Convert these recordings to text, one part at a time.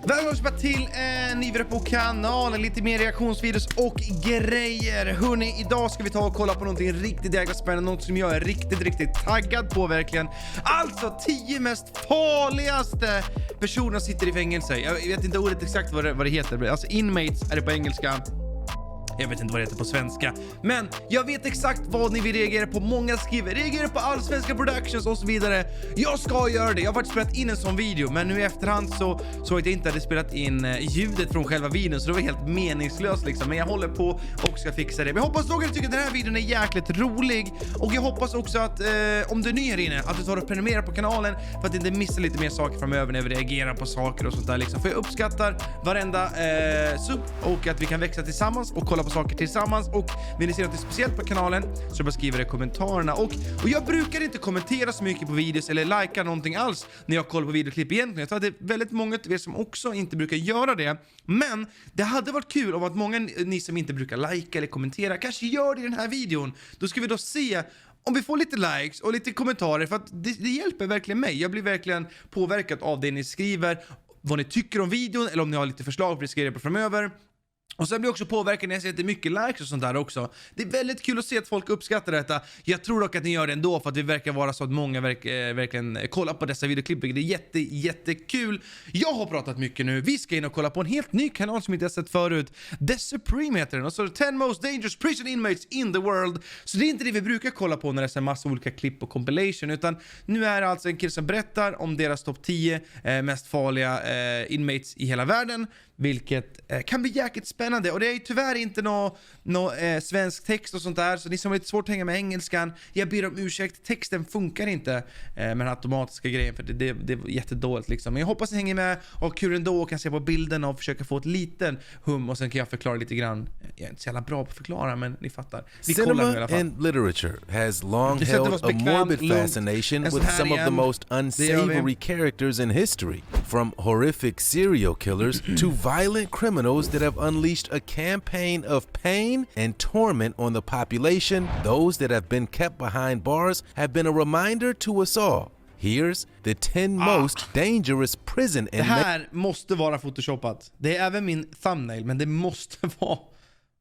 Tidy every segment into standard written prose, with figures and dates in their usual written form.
Välkomna till en ny video på kanalen, lite mer reaktionsvideos och grejer. Hörrni, idag ska vi ta och kolla på någonting riktigt jäkla spännande, något som jag är riktigt taggad på verkligen. Alltså 10 mest farligaste personer sitter i fängelse. Jag vet inte ordet exakt vad det heter. Alltså inmates är det på engelska. Jag vet inte vad det heter på svenska. Men jag vet exakt vad ni vill reagera på. Många skriver, reagera på allsvenska productions och så vidare. Jag ska göra det. Jag har faktiskt spelat in en sån video. Men nu i efterhand så att jag inte hade spelat in ljudet från själva videon. Så det var helt meningslöst liksom. Men jag håller på och ska fixa det. Men jag hoppas att ni tycker att den här videon är jäkligt rolig. Och jag hoppas också att om du är ny här inne, att du tar och prenumererar på kanalen. För att inte missa lite mer saker framöver när vi reagerar på saker och sånt där liksom. För jag uppskattar varenda sub. Och att vi kan växa tillsammans och kolla på saker tillsammans. Och vill ni se något speciellt på kanalen så bara skriver det i kommentarerna. Och jag brukar inte kommentera så mycket på videos eller likea någonting alls när jag kollar på videoklipp egentligen. Jag tror att det är väldigt många av er som också inte brukar göra det. Men det hade varit kul om att många ni som inte brukar likea eller kommentera kanske gör det i den här videon. Då ska vi då se om vi får lite likes och lite kommentarer, för att det hjälper verkligen mig. Jag blir verkligen påverkad av det ni skriver, vad ni tycker om videon eller om ni har lite förslag för att skriva på framöver. Och sen blir jag också påverkad när jag ser att det är mycket likes och sånt där också. Det är väldigt kul att se att folk uppskattar detta. Jag tror dock att ni gör det ändå, för att det verkar vara så att många verkligen kollar på dessa videoklipp. Det är jättekul. Jag har pratat mycket nu. Vi ska in och kolla på en helt ny kanal som inte jag sett förut. The Supreme heter den. Och så 10 most dangerous prison inmates in the world. Så det är inte det vi brukar kolla på när det är en massa olika klipp och compilation. Utan nu är det alltså en kille som berättar om deras topp 10 mest farliga inmates i hela världen. Vilket kan bli jäkligt spännande. Och det är ju tyvärr inte någon svensk text och sånt där. Så ni som har lite svårt att hänga med engelskan, jag ber om ursäkt. Texten funkar inte med den automatiska grejen. För det är jättedåligt liksom. Men jag hoppas ni hänger med och har kul ändå och kan se på bilderna och försöka få ett liten hum. Och sen kan jag förklara lite grann. Jag är inte så jävla bra på att förklara, men ni fattar. Vi kollar nu i alla fall. Cinema and literature has long held a morbid fascination with some of the most unsavory characters in history. From horrific serial killers to violent criminals that have unleashed a campaign of pain and torment on the population. Those that have been kept behind bars have been a reminder to us all. Here's the 10 most dangerous prison inmates. Det här måste vara photoshopat. Det är även min thumbnail, men det måste vara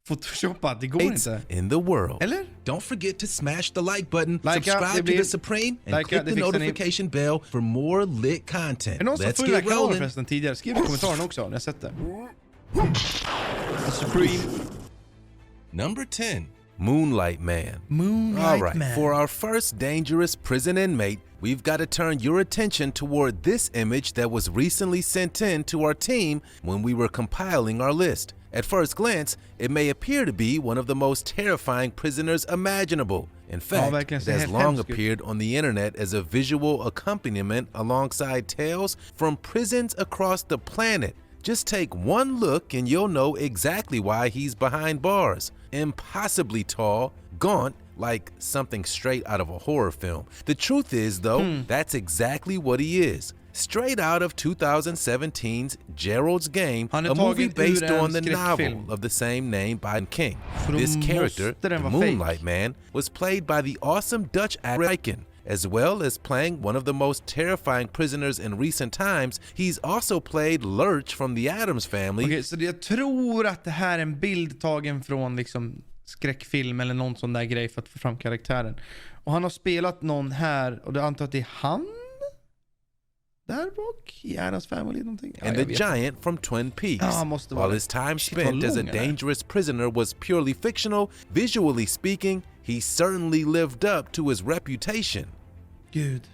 photoshopat. Det går inte. In the world. Eller? Don't forget to smash the like button, subscribe to the Supreme, and click the notification bell for more lit content. Let's get rolling. Förresten tidigare. Skriv i kommentaren också när jag sett det. The Supreme. Number 10. Moonlight Man. Moonlight Man. Man. For our first dangerous prison inmate, we've got to turn your attention toward this image that was recently sent in to our team when we were compiling our list. At first glance, it may appear to be one of the most terrifying prisoners imaginable. In fact, it has long appeared on the internet as a visual accompaniment alongside tales from prisons across the planet. Just take one look and you'll know exactly why he's behind bars. Impossibly tall, gaunt, like something straight out of a horror film. The truth is, though, that's exactly what he is. Straight out of 2017's Gerald's Game, a movie based on the novel of the same name by King. This character, the Moonlight Man, was played by the awesome Dutch actor, as well as playing one of the most terrifying prisoners in recent times. He's also played Lurch from the Addams Family. Okej, så jag tror att det här är en bild tagen från liksom skräckfilm eller någon sån där grej för att få fram karaktären. Och han har spelat någon här, och det antar att det är han där bak i Addams Family någonting. And the giant from Twin Peaks. While his time spent as a dangerous prisoner was purely fictional, visually speaking, he certainly lived up to his reputation. Gud.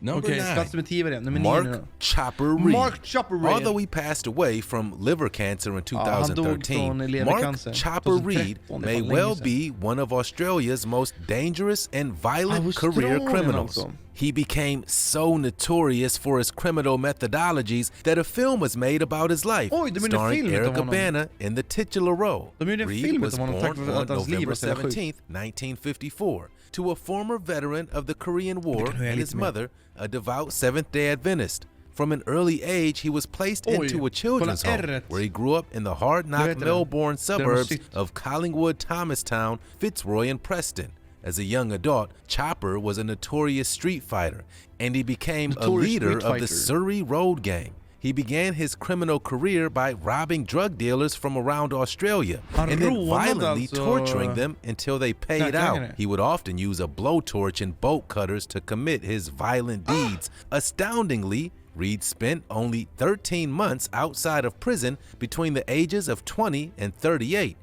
Number 9. Mark Chopper Reed. Although he passed away from liver cancer in 2013, Mark Chopper Reed may well be one of Australia's most dangerous and violent career criminals. He became so notorious for his criminal methodologies that a film was made about his life, starring Erica Bana in the titular role. Reed was born on November 17th, 1954, to a former veteran of the Korean War and his mother, a devout Seventh-day Adventist. From an early age, he was placed into a children's home, where he grew up in the hard-knock Melbourne suburbs of Collingwood, Thomastown, Fitzroy, and Preston. As a young adult, Chopper was a notorious street fighter, and he became a leader of the Surrey Road Gang. He began his criminal career by robbing drug dealers from around Australia and then violently torturing them until they paid out. He would often use a blowtorch and bolt cutters to commit his violent deeds. Astoundingly, Reed spent only 13 months outside of prison between the ages of 20 and 38.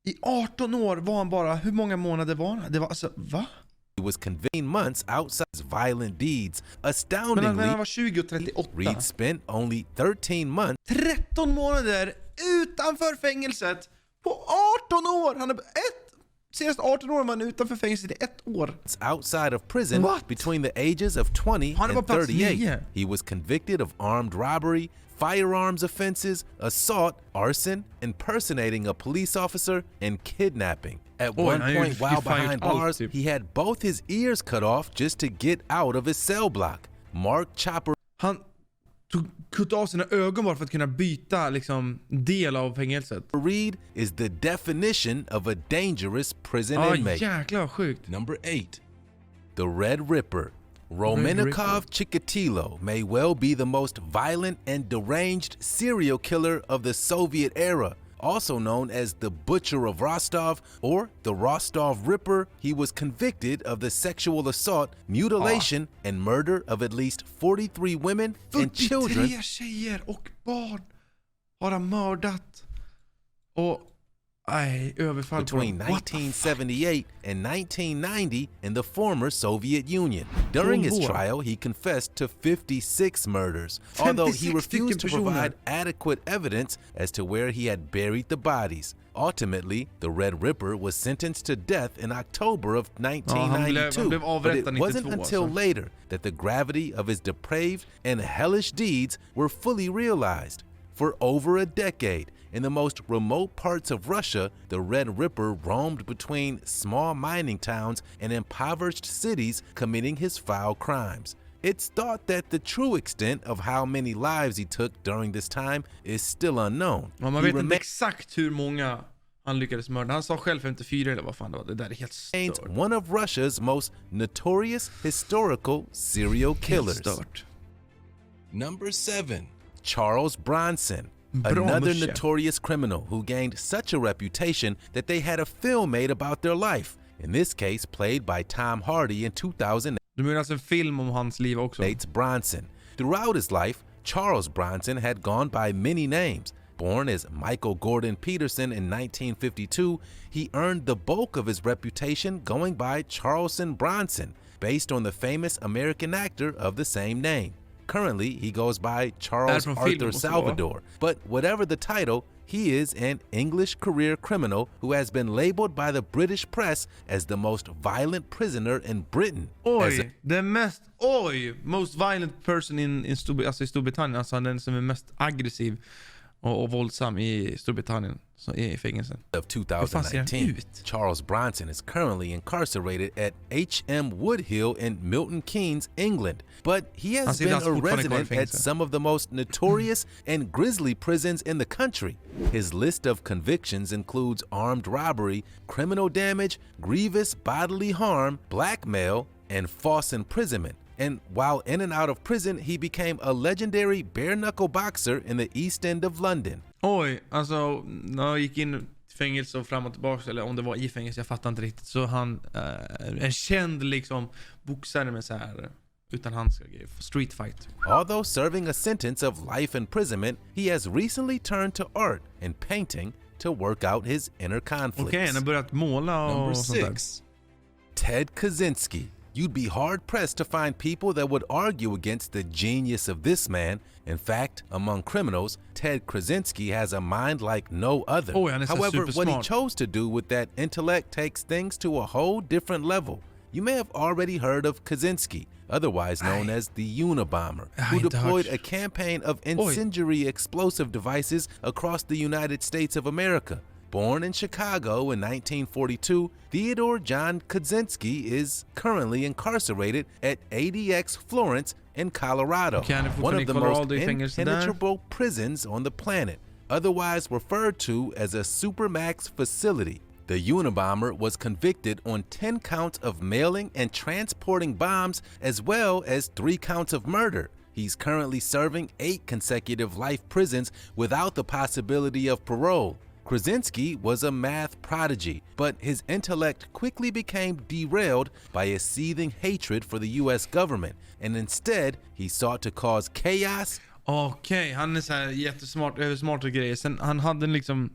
I 18 år var han bara, hur många månader var han? Det var alltså, va? He was convicted months outside his violent deeds. Astoundingly, men han var 20 och 38. Reed spent only 13 months. 13 månader utanför fängelset på 18 år. Han är senast 18 år var han utanför fängelset i 1 år. Outside of prison between the ages of 20 and 38. He was convicted of armed robbery, firearms offenses, assault, arson, impersonating a police officer, and kidnapping. At one point while behind bars, he had both his ears cut off just to get out of his cell block. Mark Chopper. Han kuttade av sina ögon bara för att kunna byta del av fängelset. Reed is the definition of a dangerous prison inmate. Jäklar sjukt. Number 8. The Red Ripper. Romenikov Chikatilo may well be the most violent and deranged serial killer of the Soviet era. Also known as the Butcher of Rostov or the Rostov Ripper, he was convicted of the sexual assault, mutilation, and murder of at least 43 women and children. 43 tjejer och barn har han mördat. Och between 1978 and 1990 in the former Soviet Union. During his trial, he confessed to 56 murders, although he refused to provide adequate evidence as to where he had buried the bodies. Ultimately, the Red Ripper was sentenced to death in October of 1992, but it wasn't until later that the gravity of his depraved and hellish deeds were fully realized. For over a decade, in the most remote parts of Russia, the Red Ripper roamed between small mining towns and impoverished cities committing his foul crimes. It's thought that the true extent of how many lives he took during this time is still unknown. Man vet inte exakt hur många han lyckades mörda. Han sa själv 54 eller vad fan det var. Det där är helt stört. One of Russia's most notorious historical serial killers. Number 7. Charles Bronson. Another notorious criminal who gained such a reputation that they had a film made about their life, in this case played by Tom Hardy in 2008. Du menar alltså en film om hans liv också? Bronson. Throughout his life, Charles Bronson had gone by many names. Born as Michael Gordon Peterson in 1952, he earned the bulk of his reputation going by Charleston Bronson, based on the famous American actor of the same name. Currently, he goes by Charles Arthur Salvador, but whatever the title, he is an English career criminal who has been labeled by the British press as the most violent prisoner in Britain. Most violent person i Storbritannien, alltså den som är mest aggressiv och våldsam i Storbritannien, så i fängelsen. Of 2019, Charles Bronson is currently incarcerated at H.M. Woodhill in Milton Keynes, England, but he has been a resident at some of the most notorious and grisly prisons in the country. His list of convictions includes armed robbery, criminal damage, grievous bodily harm, blackmail, and false imprisonment. And while in and out of prison, he became a legendary bare-knuckle boxer in the East End of London. Alltså när han gick in i fängelse och fram och tillbaka, eller om det var i fängelse, jag fattar inte riktigt. Så han en känd boxare med så här utan handskar, street fight. Although serving a sentence of life imprisonment, he has recently turned to art and painting to work out his inner conflicts. Han har börjat måla och Number sånt där. 6. Ted Kaczynski. You'd be hard-pressed to find people that would argue against the genius of this man. In fact, among criminals, Ted Kaczynski has a mind like no other. However, what he chose to do with that intellect takes things to a whole different level. You may have already heard of Kaczynski, otherwise known as the Unabomber, who deployed a campaign of incendiary explosive devices across the United States of America. Born in Chicago in 1942, Theodore John Kaczynski is currently incarcerated at ADX Florence in Colorado, one of the most impenetrable prisons on the planet, otherwise referred to as a supermax facility. The Unabomber was convicted on 10 counts of mailing and transporting bombs, as well as 3 counts of murder. He's currently serving 8 consecutive life prisons without the possibility of parole. Kaczynski was a math prodigy, but his intellect quickly became derailed by a seething hatred for the US government, and instead he sought to cause chaos. Okej, han är så här jättesmart, översmart och grejer. Sen han hade liksom,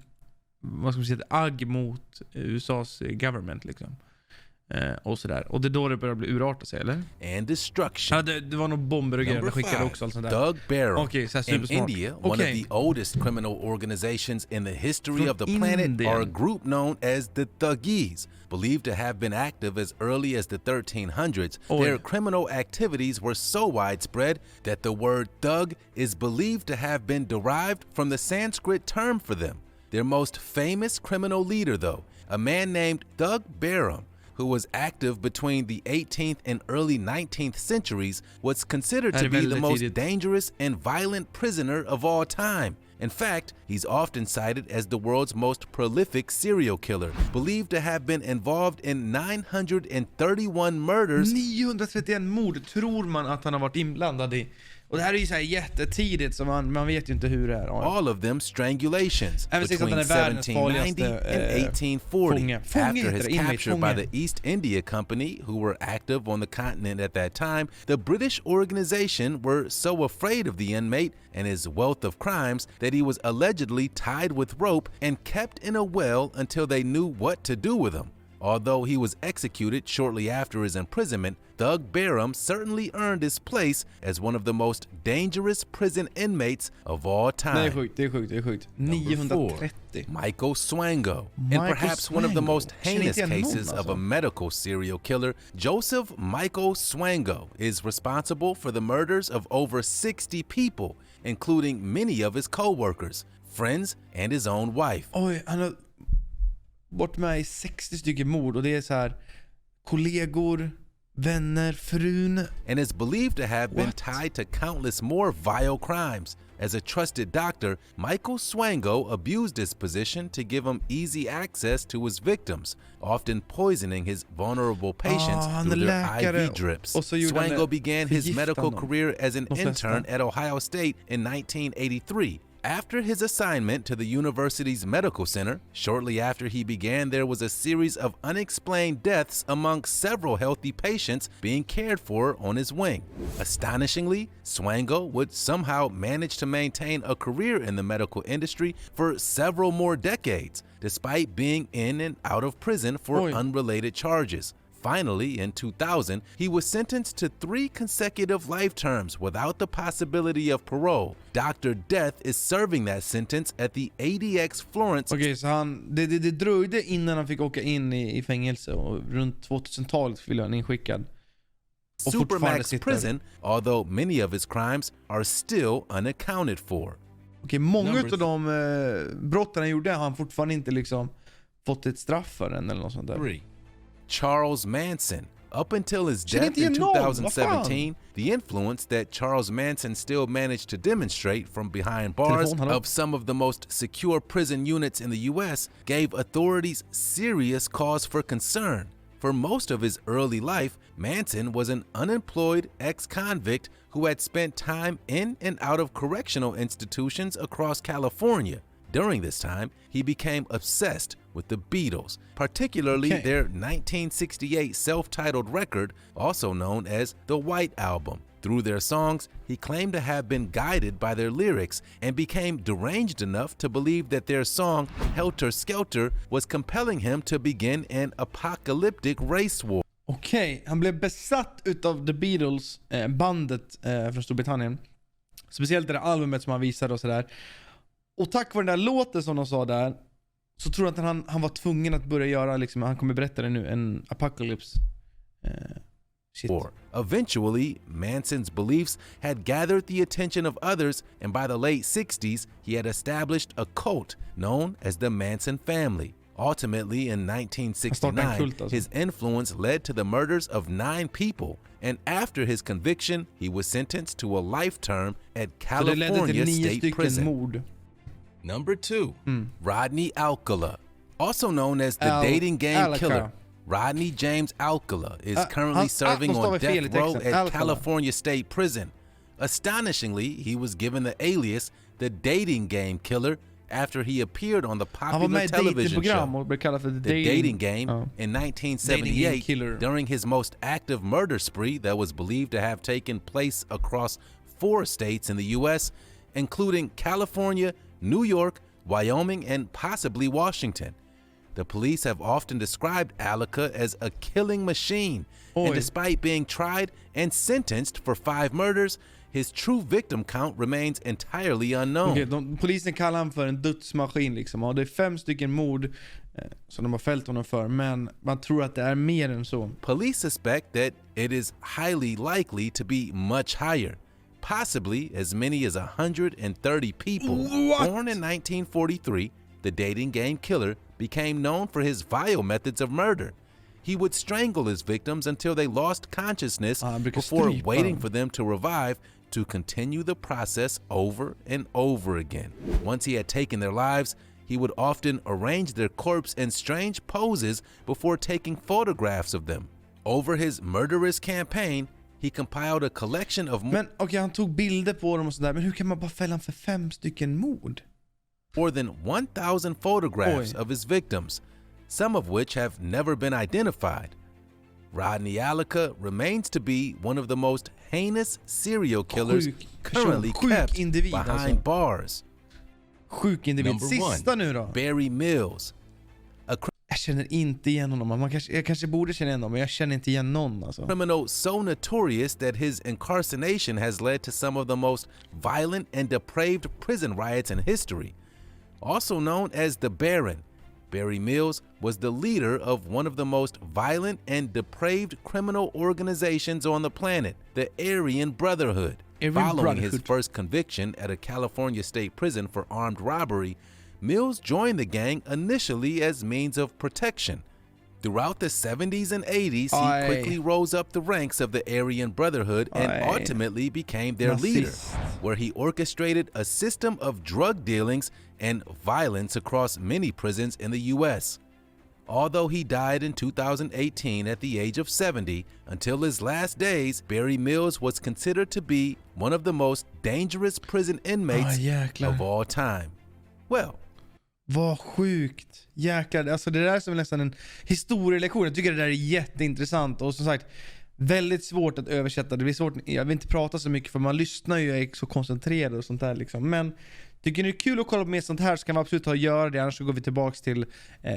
vad ska man säga, ett agg mot USAs government liksom. Och sådär. Och det är då det börjar bli urarta sig, eller? And destruction. Ja, det var nog bomber och grejer. De skickade också allt sånt där. Doug Barham. Okay, så in India, one of the oldest criminal organizations in the history of the planet, are a group known as the Thuggees. Believed to have been active as early as the 1300s, their criminal activities were so widespread that the word thug is believed to have been derived from the Sanskrit term for them. Their most famous criminal leader, though, a man named Doug Barham, who was active between the 18th and early 19th centuries, was considered to be the most dangerous and violent prisoner of all time. In fact, he's often cited as the world's most prolific serial killer, believed to have been involved in 931 murders. 931 mord tror man att han har varit inblandad i. Och det här är ju så här jättetidigt, så man vet ju inte hur det är. All of them strangulations between 1790 and 1840. After his capture by the East India Company, who were active on the continent at that time, the British organization were so afraid of the inmate and his wealth of crimes that he was allegedly tied with rope and kept in a well until they knew what to do with him. Although he was executed shortly after his imprisonment, Doug Barham certainly earned his place as one of the most dangerous prison inmates of all time. Det är sjukt. 930. Michael Swango. In perhaps one of the most heinous cases of a medical serial killer, Joseph Michael Swango is responsible for the murders of over 60 people, including many of his co-workers, friends, and his own wife. Oj, han har bort med i 60 stycken mord, och det är så här kollegor, vänner, frun. And is believed to have been tied to countless more vile crimes. As a trusted doctor, Michael Swango abused his position to give him easy access to his victims, often poisoning his vulnerable patients through their IV drips. Swango began his medical career as an intern at Ohio State in 1983. After his assignment to the university's medical center, shortly after he began, there was a series of unexplained deaths among several healthy patients being cared for on his wing. Astonishingly, Swango would somehow manage to maintain a career in the medical industry for several more decades, despite being in and out of prison for unrelated charges. Finally, in 2000, he was sentenced to 3 consecutive life terms without the possibility of parole. Dr. Death is serving that sentence at the ADX Florence. Okej, så det dröjde innan han fick åka in i fängelse, och runt 2000-talet ville han inskickad. Supermax prison, although many of his crimes are still unaccounted for. Okej, många av de brotten han gjorde har han fortfarande inte liksom fått ett straff för än eller något sånt där. 3. Charles Manson. Up until his death in 2017, the influence that Charles Manson still managed to demonstrate from behind bars of some of the most secure prison units in the US gave authorities serious cause for concern. For most of his early life, Manson was an unemployed ex-convict who had spent time in and out of correctional institutions across California. During this time, he became obsessed with the Beatles, particularly their 1968 self-titled record, also known as the White Album. Through their songs, he claimed to have been guided by their lyrics and became deranged enough to believe that their song, Helter Skelter, was compelling him to begin an apocalyptic race war. Okej, han blev besatt utav The Beatles, bandet från Storbritannien. Speciellt det där albumet som han visade och sådär. Och tack vare den där låten som de sa där, så tror jag att han var tvungen att börja göra, liksom, han kommer berätta det nu, en apocalypse shit. Eventually, Manson's beliefs had gathered the attention of others, and by the late 60s, he had established a cult known as the Manson family. Ultimately, in 1969, his influence led to the murders of 9 people, and after his conviction, he was sentenced to a life term at California State Prison. Mord. Number 2, Rodney Alcala, also known as the dating game killer. Rodney James Alcala is currently serving on death row at California State Prison. Astonishingly, he was given the alias the Dating Game Killer after he appeared on the popular television show The Dating Game in 1978 during his most active murder spree that was believed to have taken place across 4 states in the U.S., including California, New York, Wyoming, and possibly Washington. The police have often described Alcala as a killing machine, and despite being tried and sentenced for 5 murders, his true victim count remains entirely unknown. Polisen kallar han för en dödsmaskin liksom. Och det är 5 stycken mord som de har fällt honom för, men man tror att det är mer än så. Police suspect that it is highly likely to be much higher, possibly as many as 130 people. Born in 1943, the Dating Game Killer became known for his vile methods of murder. He would strangle his victims until they lost consciousness before waiting for them to revive to continue the process over and over again. Once he had taken their lives, he would often arrange their corpse in strange poses before taking photographs of them. Over his murderous campaign, he compiled a collection of Men han tog bilder på dem och sådär, men hur kan man bara fälla för 5 stycken mord? More than 1,000 photographs of his victims, some of which have never been identified. Rodney Alcala remains to be one of the most heinous serial killers currently kept behind bars. Sjuk individ. Sista nu då. Barry Mills. Jag känner inte igen honom. Jag kanske borde känna igen honom, men jag känner inte igen någon alltså. Criminal so notorious that his incarceration has led to some of the most violent and depraved prison riots in history. Also known as the Baron, Barry Mills was the leader of one of the most violent and depraved criminal organizations on the planet, the Aryan Brotherhood. Following his first conviction at a California state prison for armed robbery, Mills joined the gang initially as means of protection. Throughout the 70s and 80s, he quickly rose up the ranks of the Aryan Brotherhood and ultimately became their leader, where he orchestrated a system of drug dealings and violence across many prisons in the U.S. Although he died in 2018 at the age of 70, until his last days, Barry Mills was considered to be one of the most dangerous prison inmates of all time. Well, vad sjukt. Jäklar, alltså det där är som nästan en historielektion. Jag tycker det där är jätteintressant och som sagt väldigt svårt att översätta. Det blir svårt, jag vill inte prata så mycket för man lyssnar ju, jag är så koncentrerad och sånt där liksom. Men tycker ni det är kul att kolla på mer sånt här så kan vi absolut ta och göra det. Annars så går vi tillbaks till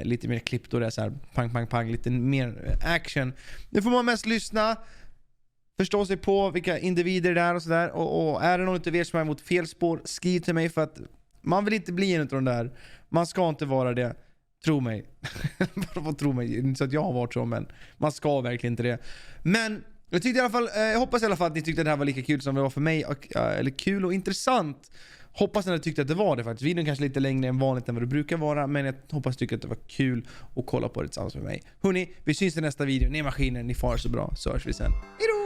lite mer klipp då det är så här pang pang pang, lite mer action. Nu får man mest lyssna, förstå sig på vilka individer det är och sådär. Och är det någon utav er som är mot fel spår, skriv till mig, för att man vill inte bli en av de där. Man ska inte vara det. Tro mig. Tro mig. Inte så att jag har varit så, men man ska verkligen inte det. Men jag tyckte i alla fall, jag hoppas i alla fall att ni tyckte att det här var lika kul som det var för mig. Eller kul och intressant. Hoppas att ni tyckte att det var det faktiskt. Videon kanske lite längre än vanligt än vad det brukar vara. Men jag hoppas tycka att det var kul att kolla på det tillsammans med mig. Hörrni, vi syns i nästa video. Ni är maskiner, ni far så bra. Så hörs vi sen. Hejdå!